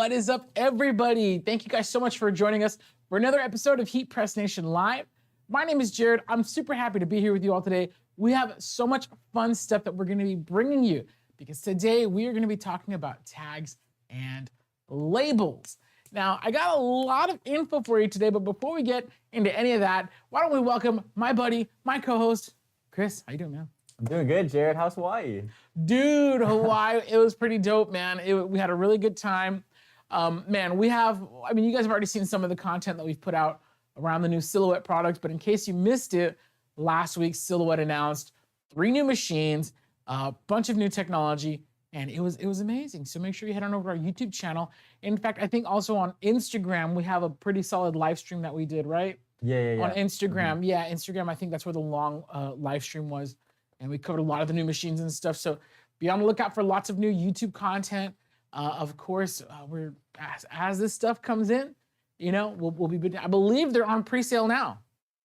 What is up, everybody? Thank you guys so much for joining us for another episode of Heat Press Nation Live. My name is Jared. I'm super happy to be here with you all today. We have so much fun stuff that we're going to be bringing you because today we are going to be talking about tags and labels. Now, I got a lot of info for you today, but before we get into any of that, why don't we welcome my buddy, my co-host, Chris. How you doing, man? I'm doing good, Jared. How's Hawaii? Dude, Hawaii, it was pretty dope, man. We had a really good time. Man, you guys have already seen some of the content that we've put out around the new Silhouette products, but in case you missed it, last week Silhouette announced 3 new machines, a bunch of new technology, and it was amazing. So make sure you head on over to our YouTube channel. In fact, I think also on Instagram, we have a pretty solid live stream that we did, right? Yeah. On Instagram, Instagram, I think that's where the long live stream was. And we covered a lot of the new machines and stuff. So be on the lookout for lots of new YouTube content. Of course, as this stuff comes in, we'll be. I believe they're on pre-sale now.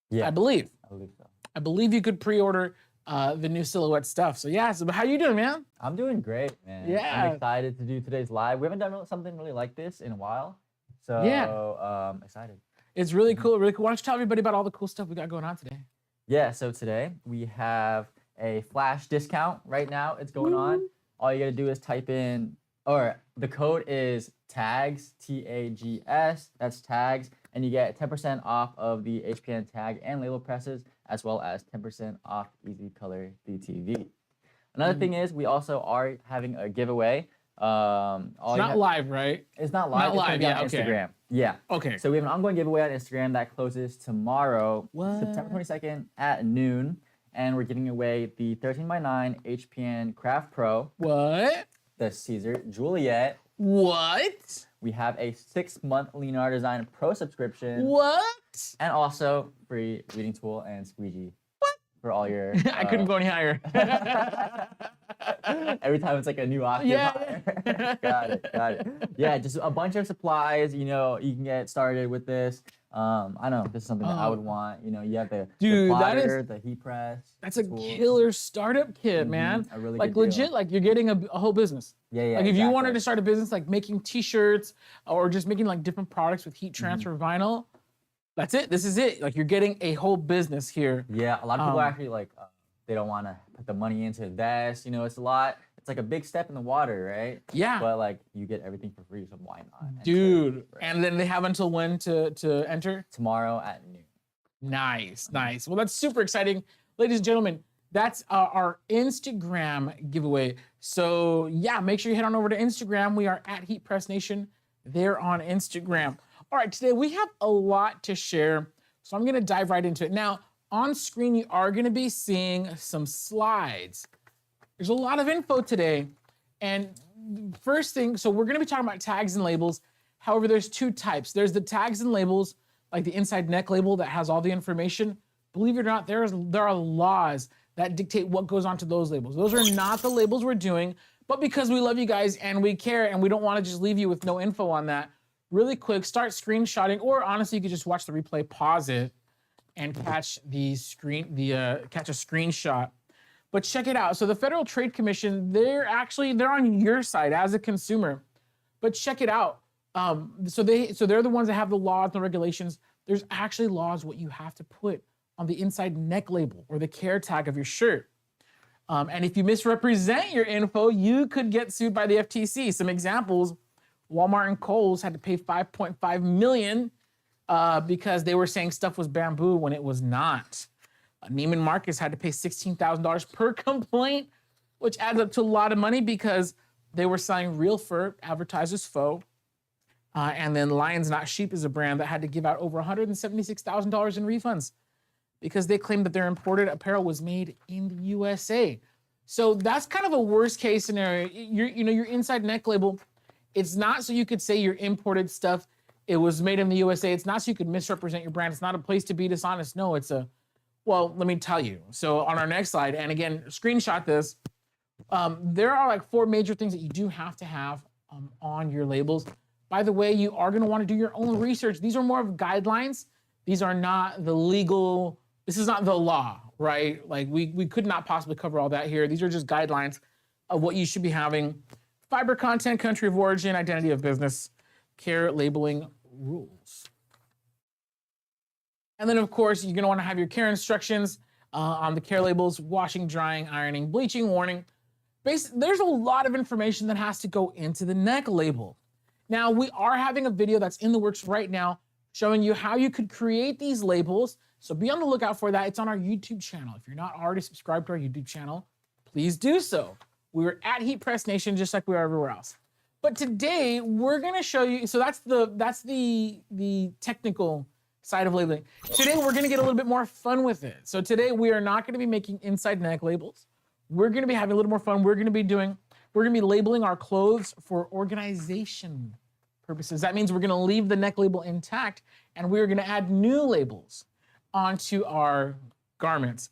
Yeah, I believe so. I believe you could pre-order the new Silhouette stuff. So yeah, so how you doing, man? I'm doing great, man. Yeah. I'm excited to do today's live. We haven't done something really like this in a while. So yeah. Excited. It's really cool, really cool. Why don't you tell everybody about all the cool stuff we got going on today? Yeah, so today we have a flash discount right now. It's going on. All you gotta do is type in, or the code is TAGS, T-A-G-S, that's TAGS, and you get 10% off of the HPN tag and label presses, as well as 10% off Easy Color DTV. Another thing is we also are having a giveaway. It's not live, right? It's not live. It's gonna be on Instagram. Yeah. Okay. So we have an ongoing giveaway on Instagram that closes tomorrow, What? September 22nd at noon. And we're giving away the 13x9 HPN Craft Pro. What? The Caesar Juliet. What? We have a 6-month Leonardo Design Pro subscription. What? And also free reading tool and squeegee. What? For all your... I couldn't go any higher. Every time it's like a new octave higher. Got it. Yeah, just a bunch of supplies. You can get started with this. I know this is something that I would want. You have the plotter, the heat press. That's a killer startup kit, man. A really like good legit, deal. like you're getting a whole business. Yeah. Like if you wanted to start a business like making t-shirts or just making like different products with heat transfer vinyl, that's it. This is it. Like you're getting a whole business here. Yeah, a lot of people are actually like, they don't want to put the money into this. It's a lot. It's like a big step in the water, right? Yeah. But like you get everything for free, so why not? Dude, and then they have until when to enter? Tomorrow at noon. Nice. Well, that's super exciting. Ladies and gentlemen, that's our Instagram giveaway. So yeah, make sure you head on over to Instagram. We are at Heat Press Nation there on Instagram. All right, today we have a lot to share, so I'm gonna dive right into it. Now, on screen, you are gonna be seeing some slides. There's a lot of info today. And first thing, so we're gonna be talking about tags and labels. However, there's 2 types. There's the tags and labels, like the inside neck label that has all the information. Believe it or not, there are laws that dictate what goes onto those labels. Those are not the labels we're doing, but because we love you guys and we care and we don't wanna just leave you with no info on that, really quick, start screenshotting, or honestly, you could just watch the replay, pause it, and catch a screenshot. But check it out. So the Federal Trade Commission, they're on your side as a consumer. But check it out. So they're the ones that have the laws and the regulations. There's actually laws what you have to put on the inside neck label or the care tag of your shirt. And if you misrepresent your info, you could get sued by the FTC. Some examples: Walmart and Kohl's had to pay $5.5 million because they were saying stuff was bamboo when it was not. Neiman Marcus had to pay $16,000 per complaint, which adds up to a lot of money because they were selling real fur, advertisers faux. And then Lions Not Sheep is a brand that had to give out over $176,000 in refunds because they claimed that their imported apparel was made in the USA. So that's kind of a worst case scenario. Your inside neck label, it's not so you could say your imported stuff, it was made in the USA. It's not so you could misrepresent your brand. It's not a place to be dishonest. No, well, let me tell you. So on our next slide, and again, screenshot this, there are like 4 major things that you do have to have on your labels. By the way, you are gonna wanna do your own research. These are more of guidelines. These are not the legal, this is not the law, right? Like we could not possibly cover all that here. These are just guidelines of what you should be having. Fiber content, country of origin, identity of business. care labeling rules. And then, of course, you're going to want to have your care instructions on the care labels: washing, drying, ironing, bleaching, warning. There's a lot of information that has to go into the neck label. Now, we are having a video that's in the works right now showing you how you could create these labels. So be on the lookout for that. It's on our YouTube channel. If you're not already subscribed to our YouTube channel, please do so. We're at Heat Press Nation, just like we are everywhere else. But today we're gonna show you, so that's the technical side of labeling. Today we're gonna get a little bit more fun with it. So today we are not gonna be making inside neck labels. We're gonna be having a little more fun. We're gonna be labeling our clothes for organization purposes. That means we're gonna leave the neck label intact and we're gonna add new labels onto our garments.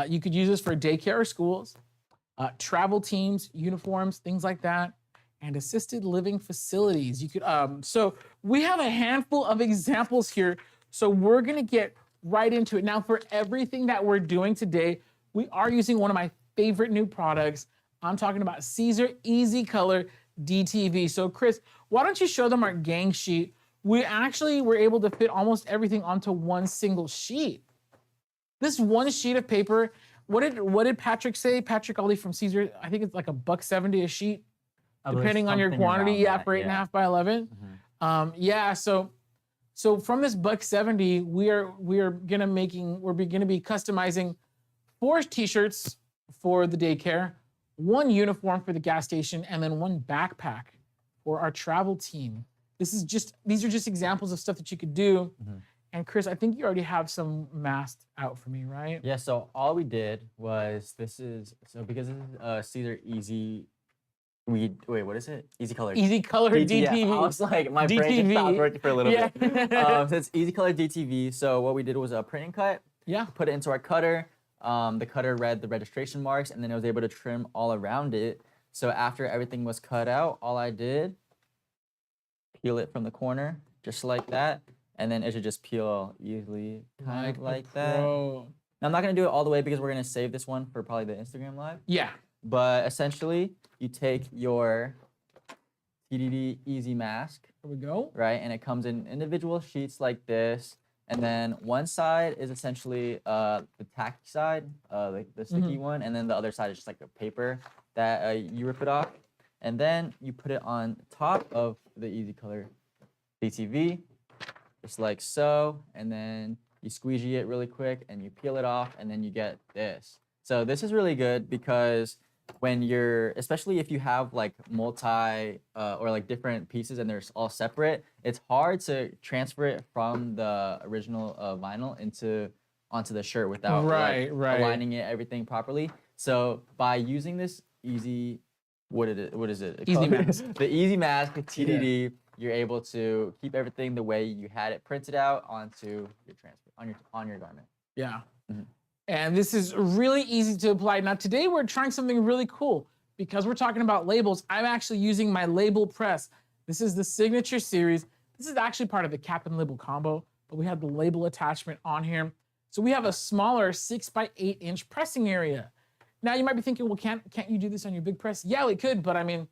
You could use this for daycare or schools, travel teams, uniforms, things like that, and assisted living facilities. You could, so we have a handful of examples here. So we're gonna get right into it. Now, for everything that we're doing today, we are using one of my favorite new products. I'm talking about Caesar Easy Color DTV. So Chris, why don't you show them our gang sheet? We actually were able to fit almost everything onto one single sheet. This one sheet of paper, what did Patrick say? Patrick Aldi from Caesar, I think it's like $1.70 a sheet, depending on your quantity. Yeah, for 8.5 by 11. Mm-hmm. Yeah, so from this $1.70, we're gonna be customizing 4 t-shirts for the daycare, 1 uniform for the gas station, and then 1 backpack for our travel team. These are just examples of stuff that you could do. Mm-hmm. And Chris, I think you already have some masked out for me, right? Yeah, so all we did was because this is Caesar Easy, wait, what is it? Easy Color. Easy Color DTV. I was like, my brain just stopped working for a little bit. So it's Easy Color DTV. So what we did was a print and cut. Yeah. Put it into our cutter. The cutter read the registration marks, and then it was able to trim all around it. So after everything was cut out, all I did, peel it from the corner, just like that. And then it should just peel easily, kind of like that. Now, I'm not gonna do it all the way because we're gonna save this one for probably the Instagram live. Yeah. But essentially, you take your TDD Easy Mask. Here we go. Right, and it comes in individual sheets like this. And then one side is essentially the tacky side, like the sticky one, and then the other side is just like a paper that you rip it off. And then you put it on top of the Easy Color DTV, just like so. And then you squeegee it really quick and you peel it off, and then you get this. So this is really good because when especially if you have like multi or like different pieces and they're all separate, it's hard to transfer it from the original vinyl onto the shirt without aligning everything properly. So by using this easy, what is it? Easy Mask. The Easy Mask TDD, you're able to keep everything the way you had it printed out onto your on your garment. Yeah. Mm-hmm. And this is really easy to apply. Now today we're trying something really cool because we're talking about labels. I'm actually using my label press. This is the Signature Series. This is actually part of the cap and label combo, but we have the label attachment on here. So we have a smaller 6x8" pressing area. Now you might be thinking, well, can't you do this on your big press? Yeah, we could, but I mean,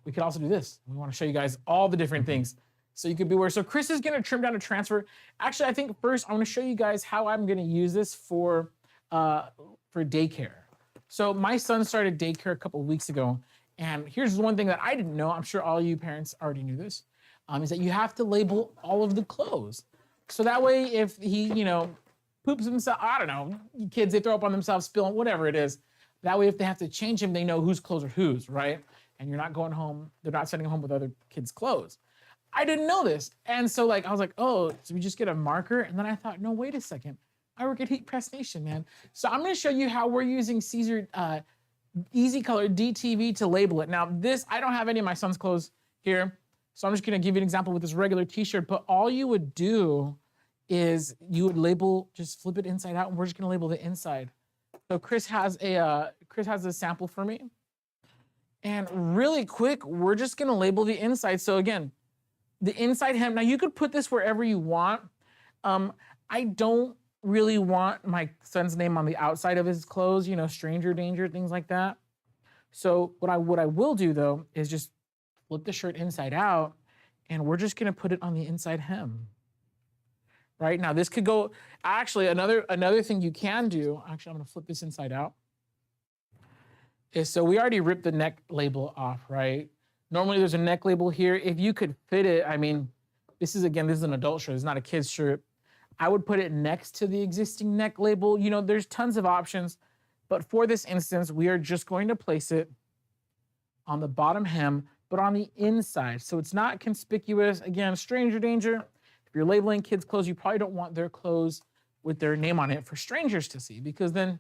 we could also do this. We want to show you guys all the different things. So you could be aware. So Chris is gonna trim down a transfer. Actually, I think first I want to show you guys how I'm gonna use this for daycare. So my son started daycare a couple of weeks ago, and here's one thing that I didn't know. I'm sure all you parents already knew this, is that you have to label all of the clothes. So that way, if he, poops himself, I don't know, kids, they throw up on themselves, spill, whatever it is. That way, if they have to change him, they know whose clothes are whose, right? And you're not going home, they're not sending home with other kids' clothes. I didn't know this. And so I was like, oh, so we just get a marker? And then I thought, no, wait a second. I work at Heat Press Nation, man. So I'm gonna show you how we're using Caesar Easy Color DTV to label it. Now this, I don't have any of my son's clothes here, so I'm just gonna give you an example with this regular t-shirt, but all you would do is you would label, just flip it inside out, and we're just gonna label the inside. So Chris has a sample for me. And really quick, we're just gonna label the inside. So again, the inside hem, now you could put this wherever you want. I don't really want my son's name on the outside of his clothes, stranger danger, things like that. So what I will do though is just flip the shirt inside out, and we're just gonna put it on the inside hem. Right now, this could go, actually, another thing you can do, actually, I'm gonna flip this inside out, is so we already ripped the neck label off, right? Normally there's a neck label here. If you could fit it, I mean, this is an adult shirt, it's not a kid's shirt. I would put it next to the existing neck label. You know, there's tons of options, but for this instance, we are just going to place it on the bottom hem, but on the inside. So it's not conspicuous. Again, stranger danger. If you're labeling kids' clothes, you probably don't want their clothes with their name on it for strangers to see, because then,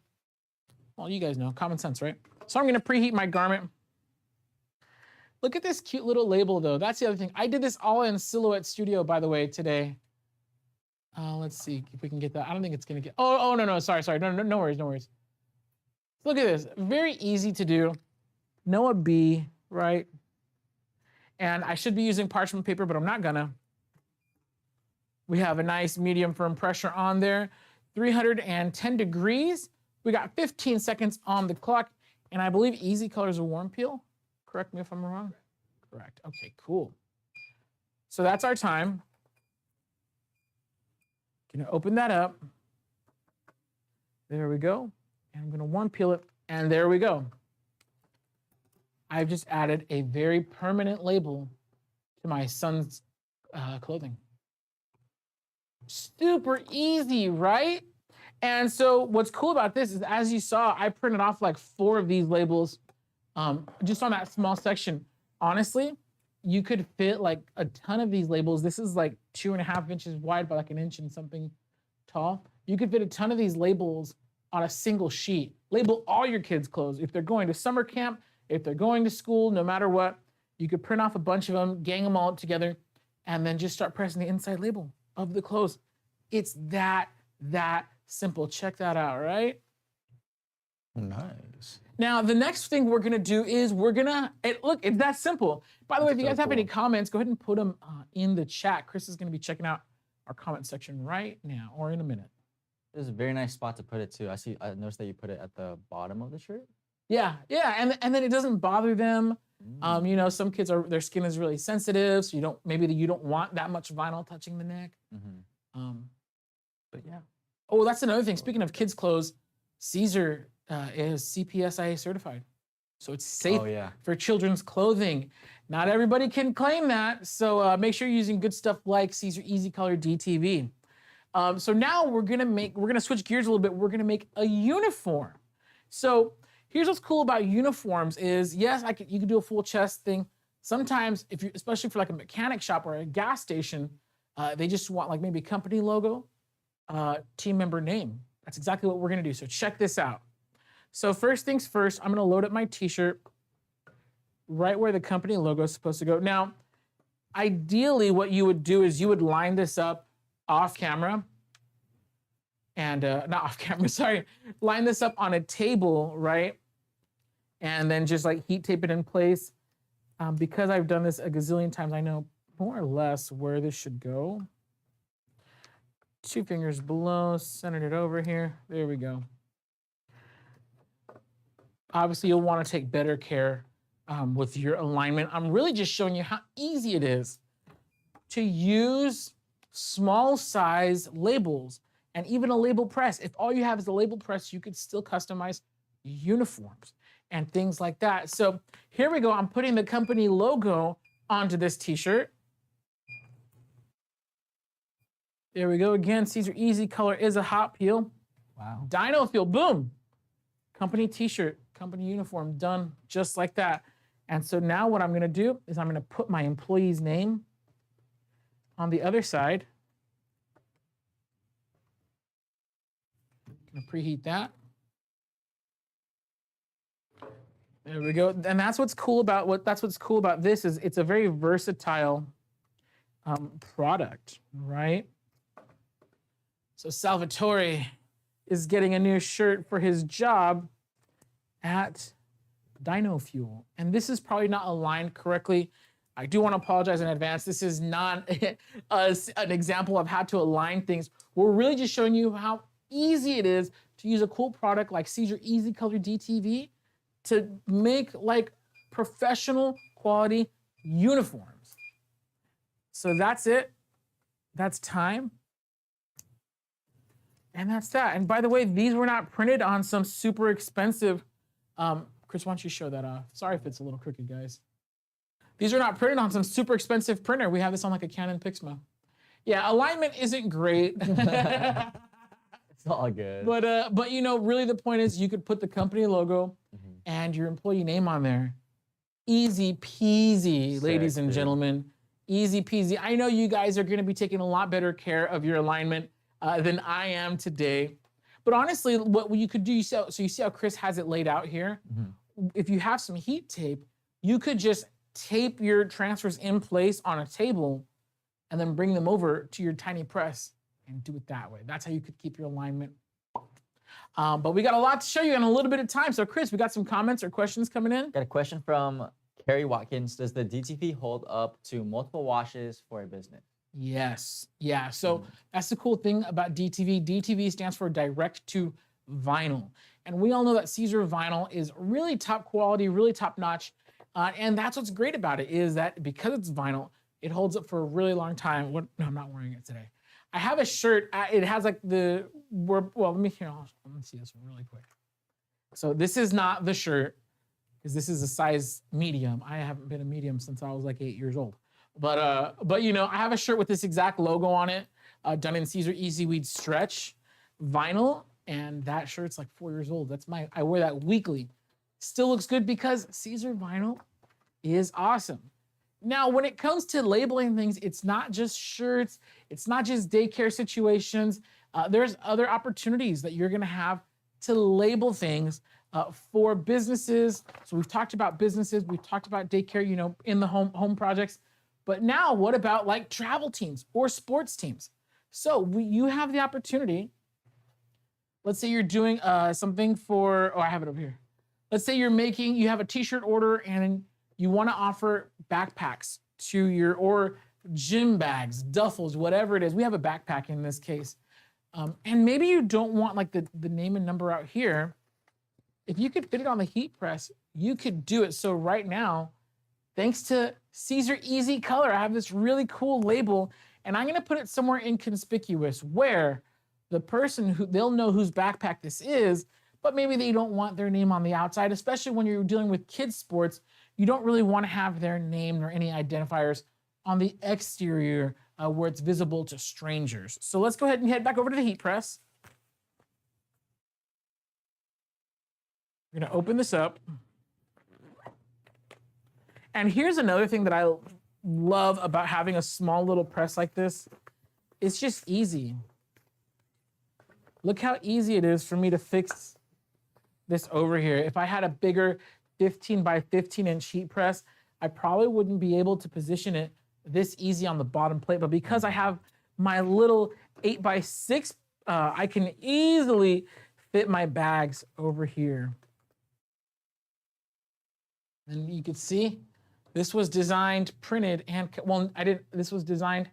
well, you guys know, common sense, right? So I'm gonna preheat my garment. Look at this cute little label though. That's the other thing. I did this all in Silhouette Studio, by the way, today. Let's see if we can get that. I don't think it's gonna get, no, sorry. No worries. Look at this, very easy to do. Noah B, right? And I should be using parchment paper, but I'm not gonna. We have a nice medium firm pressure on there, 310 degrees. We got 15 seconds on the clock, and I believe Easy Color is a warm peel. Correct me if I'm wrong. Correct, okay, cool. So that's our time. Gonna open that up. There we go. And I'm gonna warm peel it, and there we go. I've just added a very permanent label to my son's clothing. Super easy, right? And so what's cool about this is, as you saw, I printed off like 4 of these labels just on that small section. Honestly, you could fit like a ton of these labels. This is like 2.5 inches wide by like 1 inch and something tall. You could fit a ton of these labels on a single sheet. Label all your kids' clothes. If they're going to summer camp, if they're going to school, no matter what, you could print off a bunch of them, gang them all together, and then just start pressing the inside label of the clothes. It's that simple. Check that out, right? Nice. Now, the next thing we're gonna do is look, it's that simple. By the way, if you guys have any comments, go ahead and put them in the chat. Chris is gonna be checking out our comment section right now, or in a minute. This is a very nice spot to put it too. I noticed that you put it at the bottom of the shirt. Yeah, and then it doesn't bother them. You know, some kids their skin is really sensitive, so maybe you don't want that much vinyl touching the neck. But yeah. Oh, that's another thing. Speaking of kids' clothes, Caesar is CPSIA certified, so it's safe for children's clothing. Not everybody can claim that, so make sure you're using good stuff like Caesar Easy Color DTV. So now we're gonna switch gears a little bit. We're gonna make a uniform. So here's what's cool about uniforms is, yes, you can do a full chest thing. Sometimes, especially for like a mechanic shop or a gas station, they just want like maybe company logo, team member name. That's exactly what we're gonna do. So check this out. So first things first, I'm gonna load up my t-shirt right where the company logo is supposed to go. Now, ideally what you would do is you would line this up off camera and, not off camera, sorry. Line this up on a table, right? And then just like heat tape it in place. Because I've done this a gazillion times, I know more or less where this should go. 2 fingers below, centered it over here. There we go. Obviously, you'll want to take better care with your alignment. I'm really just showing you how easy it is to use small size labels and even a label press. If all you have is a label press, you could still customize uniforms and things like that. So here we go. I'm putting the company logo onto this t-shirt. There we go. Again, Caesar Easy Color is a hot peel. Wow. Dino Feel, boom. Company t-shirt, company uniform, done just like that. And so now what I'm gonna do is I'm gonna put my employee's name on the other side. Gonna preheat that. There we go. And that's what's cool about this is it's a very versatile product, right? So Salvatore is getting a new shirt for his job at Dino Fuel. And this is probably not aligned correctly. I do want to apologize in advance. This is not an example of how to align things. We're really just showing you how easy it is to use a cool product like Caesar Easy Color DTV to make like professional quality uniforms. So that's it. That's time. And that's that. And by the way, these were not printed on some super expensive. Chris, why don't you show that off? Sorry if it's a little crooked, guys. These are not printed on some super expensive printer. We have this on like a Canon Pixma. Yeah, alignment isn't great. It's all good. But you know, really the point is you could put the company logo and your employee name on there. Easy peasy, ladies and gentlemen. Easy peasy. I know you guys are gonna be taking a lot better care of your alignment than I am today. But honestly, what you could do, you see how Chris has it laid out here? If you have some heat tape, you could just tape your transfers in place on a table and then bring them over to your tiny press and do it that way. That's how you could keep your alignment. But we got a lot to show you in a little bit of time. So Chris, we got some comments or questions coming in? Got a question from Carrie Watkins. Does the DTV hold up to multiple washes for a business? Yes, yeah. So that's the cool thing about DTV. DTV stands for direct to vinyl. And we all know that Caesar vinyl is really top quality, really top notch. And that's what's great about it is that because it's vinyl, it holds up for a really long time. No, I'm not wearing it today. I have a shirt, it has like well, let me see this one really quick. So this is not the shirt, because this is a size medium. I haven't been a medium since I was like 8 years old. But you know, I have a shirt with this exact logo on it, done in Caesar Easy Weed Stretch vinyl, and that shirt's like 4 years old. I wear that weekly. Still looks good because Caesar vinyl is awesome. Now, when it comes to labeling things, it's not just shirts, it's not just daycare situations. There's other opportunities that you're gonna have to label things for businesses. So we've talked about businesses, we've talked about daycare, you know, in the home projects. But now what about like travel teams or sports teams? So you have the opportunity, let's say you're doing something for, I have it over here. Let's say you have a t-shirt order and you wanna offer backpacks to or gym bags, duffels, whatever it is. We have a backpack in this case. And maybe you don't want like the name and number out here. If you could fit it on the heat press, you could do it. So right now, thanks to Caesar Easy Color, I have this really cool label, and I'm gonna put it somewhere inconspicuous where the person they'll know whose backpack this is, but maybe they don't want their name on the outside, especially when you're dealing with kids sports. You don't really wanna have their name or any identifiers on the exterior where it's visible to strangers. So let's go ahead and head back over to the heat press. We're gonna open this up. And here's another thing that I love about having a small little press like this. It's just easy. Look how easy it is for me to fix this over here. If I had a bigger 15 by 15 inch heat press, I probably wouldn't be able to position it this easy on the bottom plate. But because I have my little 8 by 6, I can easily fit my bags over here. And you can see, this was designed, printed, and, this was designed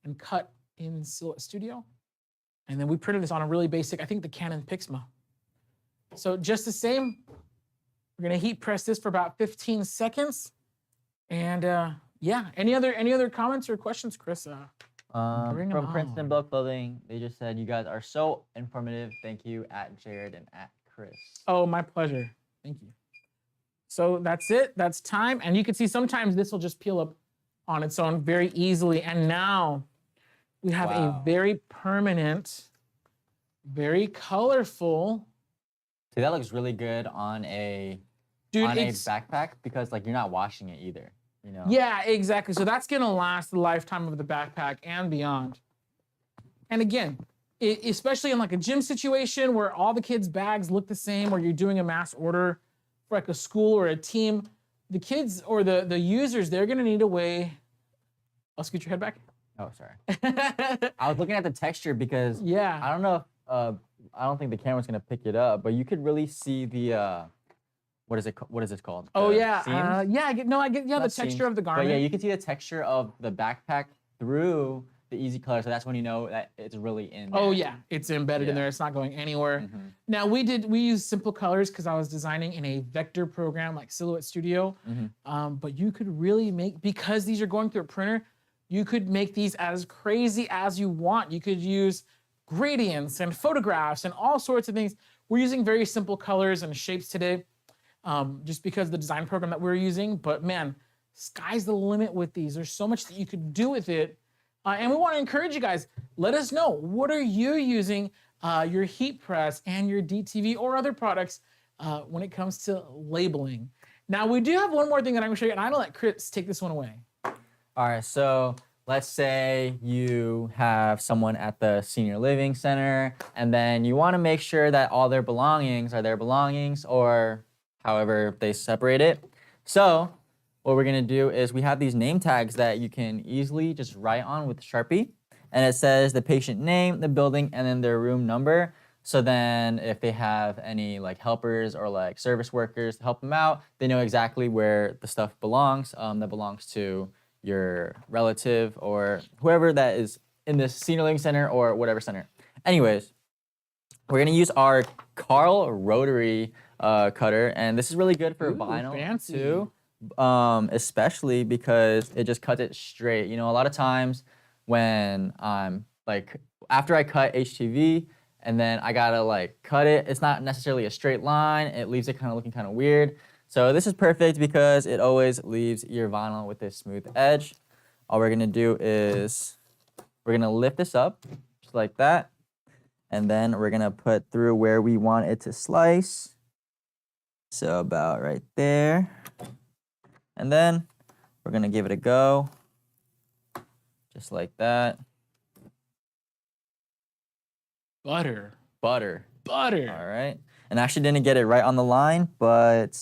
and cut in Silhouette Studio. And then we printed this on a really basic, I think the Canon Pixma. So just the same, we're gonna heat press this for about 15 seconds. And yeah, any other comments or questions, Chris? From Princeton Blow Clothing, they just said, you guys are so informative. Thank you at Jared and at Chris. Oh, my pleasure, thank you. So that's it, that's time. And you can see sometimes this will just peel up on its own very easily. And now we have a very permanent, very colorful. See, that looks really good on a backpack because like you're not washing it either, you know? Yeah, exactly. So that's gonna last the lifetime of the backpack and beyond. And again, especially in like a gym situation where all the kids' bags look the same, or you're doing a mass order for like a school or a team, the kids or the users, they're gonna need a way. I'll scoot your head back. Oh, sorry. I was looking at the texture because I don't know if, I don't think the camera's gonna pick it up, but you could really see the, what is this called? Oh the yeah, seams? I get the texture of the garment. But yeah, you can see the texture of the backpack through the Easy Color, so that's when you know that it's really in there. Oh yeah, it's embedded in there. It's not going anywhere. Now we used simple colors because I was designing in a vector program like Silhouette Studio. But you could really make, because these are going through a printer, You could make these as crazy as you want. You could use gradients and photographs and all sorts of things. We're using very simple colors and shapes today, just because of the design program that we're using. But man, sky's the limit with these. There's so much that you could do with it. And we want to encourage you guys, let us know, what are you using your heat press and your DTV or other products when it comes to labeling. Now, we do have one more thing that I'm gonna show you, and I'm gonna let Chris take this one away. All right, so let's say you have someone at the senior living center, and then you want to make sure that all their belongings are their belongings, or however they separate it. So what we're gonna do is we have these name tags that you can easily just write on with Sharpie, and it says the patient name, the building, and then their room number. So then if they have any like helpers or like service workers to help them out, they know exactly where the stuff belongs, that belongs to your relative or whoever that is in this senior living center or whatever center. Anyways, we're gonna use our Carl rotary cutter, and this is really good for vinyl fancy. too, especially because it just cuts it straight. You know, a lot of times when I'm like, after I cut HTV and then I gotta like cut it, it's not necessarily a straight line. It leaves it kind of looking kind of weird. So this is perfect because it always leaves your vinyl with this smooth edge. All we're gonna do is we're gonna lift this up just like that. And then we're gonna put through where we want it to slice. So about right there. And then we're gonna give it a go. Just like that. Butter. Butter. Butter. All right. And I actually didn't get it right on the line, but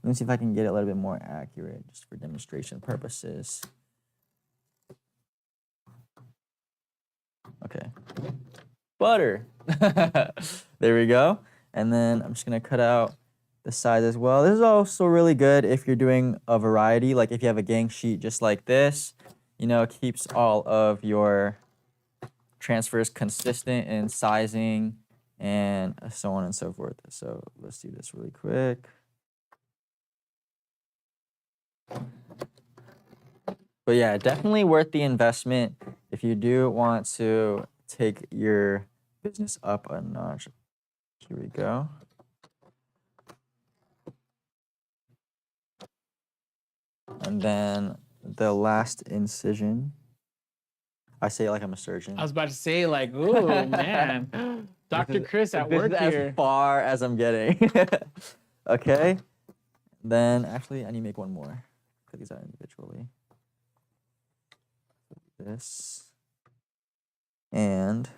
let me see if I can get it a little bit more accurate just for demonstration purposes. Okay. Butter. There we go. And then I'm just going to cut out the sides as well. This is also really good if you're doing a variety, like if you have a gang sheet just like this, you know, it keeps all of your transfers consistent in sizing and so on and so forth. So let's do this really quick. But yeah, definitely worth the investment if you do want to take your business up a notch. Here we go. And then the last incision. I say it like I'm a surgeon. I was about to say, like, ooh, man. Dr. Chris at work this is here. as far as I'm getting. Okay. Then, actually, I need to make one more. Cut these out individually. This. And.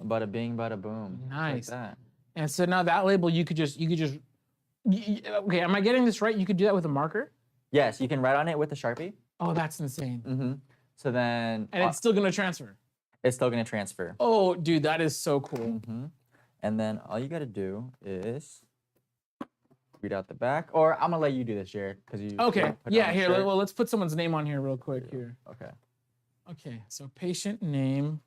Bada bing, bada boom. Nice. Like that. And so now that label, you could just, okay, am I getting this right? You could do that with a marker? Yes, you can write on it with a Sharpie. Oh, that's insane. Mm-hmm. So then. And it's still gonna transfer. It's still gonna transfer. Oh, dude, that is so cool. Mm-hmm. And then all you gotta do is read out the back, or I'm gonna let you do this, Jared, because you. Okay, put it yeah, on here, shirt. well, let's put someone's name on here real quick here. Okay. Okay, so patient name,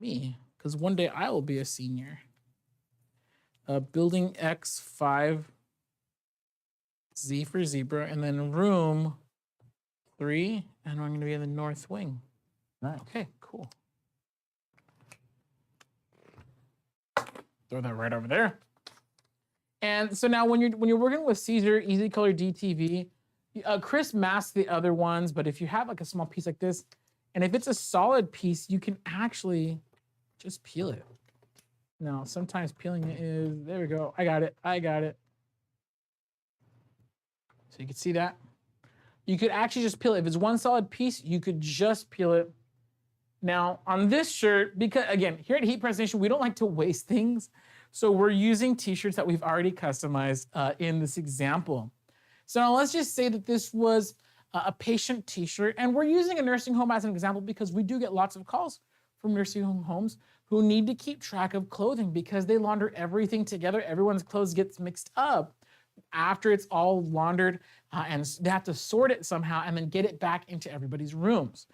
me, because one day I will be a senior. Building X5, Z for zebra, and then room 3, and I'm gonna be in the north wing. Nice. Okay, cool. Throw that right over there. And so now when you're working with Caesar, Easy Color DTV, Chris masks the other ones, but if you have like a small piece like this, and if it's a solid piece, you can actually just peel it. Now, sometimes peeling it is, there we go. I got it. So you can see that. You could actually just peel it. If it's one solid piece, you could just peel it. Now, on this shirt, because again, here at Heat Press Nation, we don't like to waste things. So we're using t-shirts that we've already customized in this example. So now let's just say that this was a patient t-shirt, and we're using a nursing home as an example because we do get lots of calls from nursing homes who need to keep track of clothing because they launder everything together. Everyone's clothes gets mixed up after it's all laundered, and they have to sort it somehow and then get it back into everybody's rooms.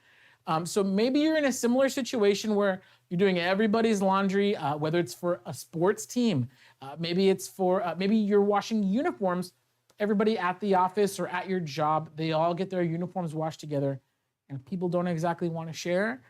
So maybe you're in a similar situation where you're doing everybody's laundry, whether it's for a sports team, maybe it's for, maybe you're washing uniforms everybody at the office or at your job, they all get their uniforms washed together and people don't exactly want to share.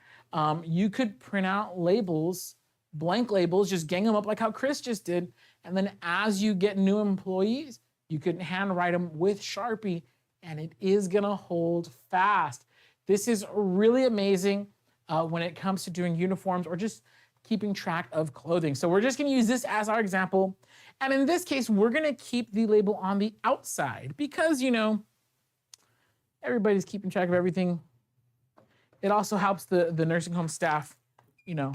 You could print out labels, blank labels, just gang them up like how Chris just did. And then as you get new employees, you can handwrite them with Sharpie and it is gonna hold fast. This is really amazing when it comes to doing uniforms or just keeping track of clothing. So we're just gonna use this as our example. And in this case, we're gonna keep the label on the outside because, you know, everybody's keeping track of everything. It also helps the nursing home staff, you know,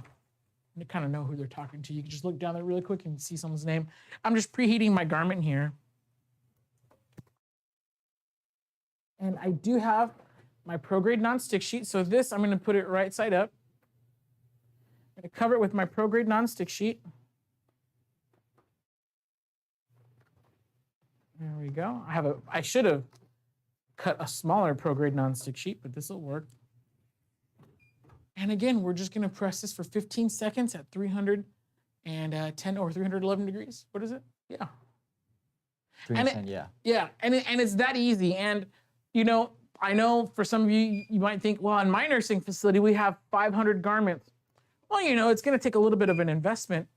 to kind of know who they're talking to. You can just look down there really quick and see someone's name. I'm just preheating my garment here. And I do have my ProGrade nonstick sheet. So this, I'm gonna put it right side up. I'm gonna cover it with my ProGrade nonstick sheet. There we go. I should have cut a smaller ProGrade nonstick sheet, but this will work. And again, we're just gonna press this for 15 seconds at 310 or 311 degrees. What is it? Yeah. 310, yeah. Yeah, and it's that easy. And you know, I know for some of you, you might think, well, in my nursing facility, we have 500 garments. Well, you know, it's gonna take a little bit of an investment,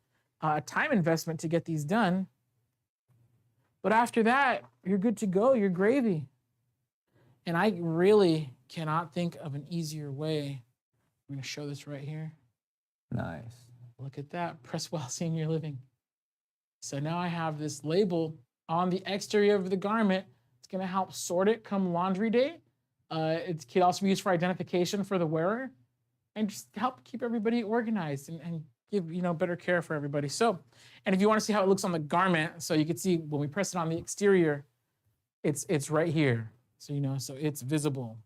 time investment to get these done. But after that, you're good to go, you're gravy. And I really cannot think of an easier way. I'm gonna show this right here. Nice. Look at that, Press Well Senior Living. So now I have this label on the exterior of the garment. It's gonna help sort it come laundry day. It can also be used for identification for the wearer and just help keep everybody organized and give, you know, better care for everybody. So, and if you wanna see how it looks on the garment, so you can see when we press it on the exterior, it's right here. So, you know, so it's visible.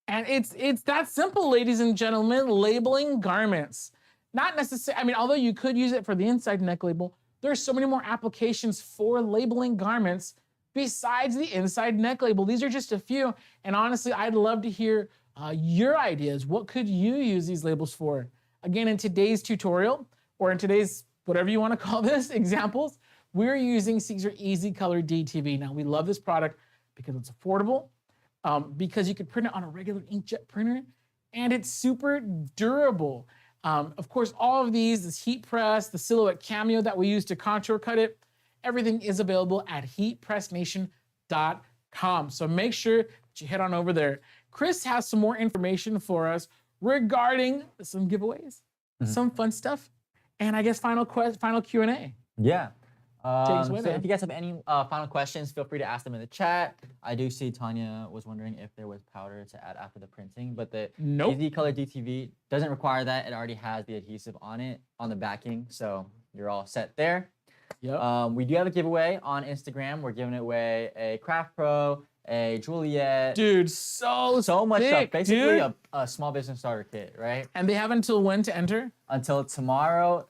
And it's that simple, ladies and gentlemen, labeling garments. Not necessarily, I mean, although you could use it for the inside neck label, there's so many more applications for labeling garments besides the inside neck label. These are just a few. And honestly, I'd love to hear your ideas. What could you use these labels for? Again, in today's tutorial, or in today's, whatever you want to call this, examples, we're using Caesar Easy Color DTV. Now, we love this product because it's affordable, because you could print it on a regular inkjet printer, and it's super durable. Of course, all of these, this heat press, the silhouette cameo that we use to contour cut it, everything is available at heatpressnation.com. So make sure that you head on over there. Chris has some more information for us regarding some giveaways, some fun stuff, and I guess final Q&A. Yeah. James, so if you guys have any final questions, feel free to ask them in the chat. I do see Tanya was wondering if there was powder to add after the printing, but the Easy Color DTV doesn't require that. It already has the adhesive on it, on the backing, so you're all set there. Yep. We do have a giveaway on Instagram. We're giving away a Craft Pro, a Juliet. Dude, so much sick, stuff. Basically dude. a small business starter kit, right? And they have until when to enter? Until tomorrow,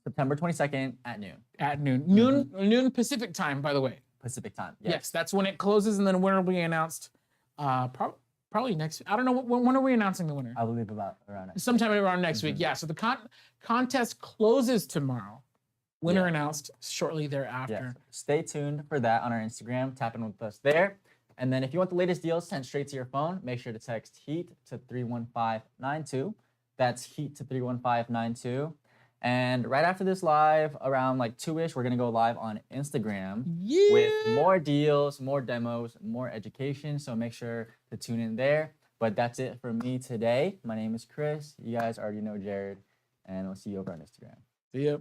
September 22nd at noon. At noon. Noon Pacific time, by the way. Pacific time. Yes, that's when it closes, and then the winner will be announced probably next. I don't know, when are we announcing the winner? I believe about around next Sometime around next week. Yeah, so the contest closes tomorrow. Winner announced shortly thereafter. Yes. Stay tuned for that on our Instagram. Tap in with us there. And then if you want the latest deals sent straight to your phone, make sure to text HEAT to 31592. That's HEAT to 31592. And right after this live, around like 2-ish, we're gonna go live on Instagram with more deals, more demos, more education. So make sure to tune in there. But that's it for me today. My name is Chris. You guys already know Jared, and we'll see you over on Instagram. See ya.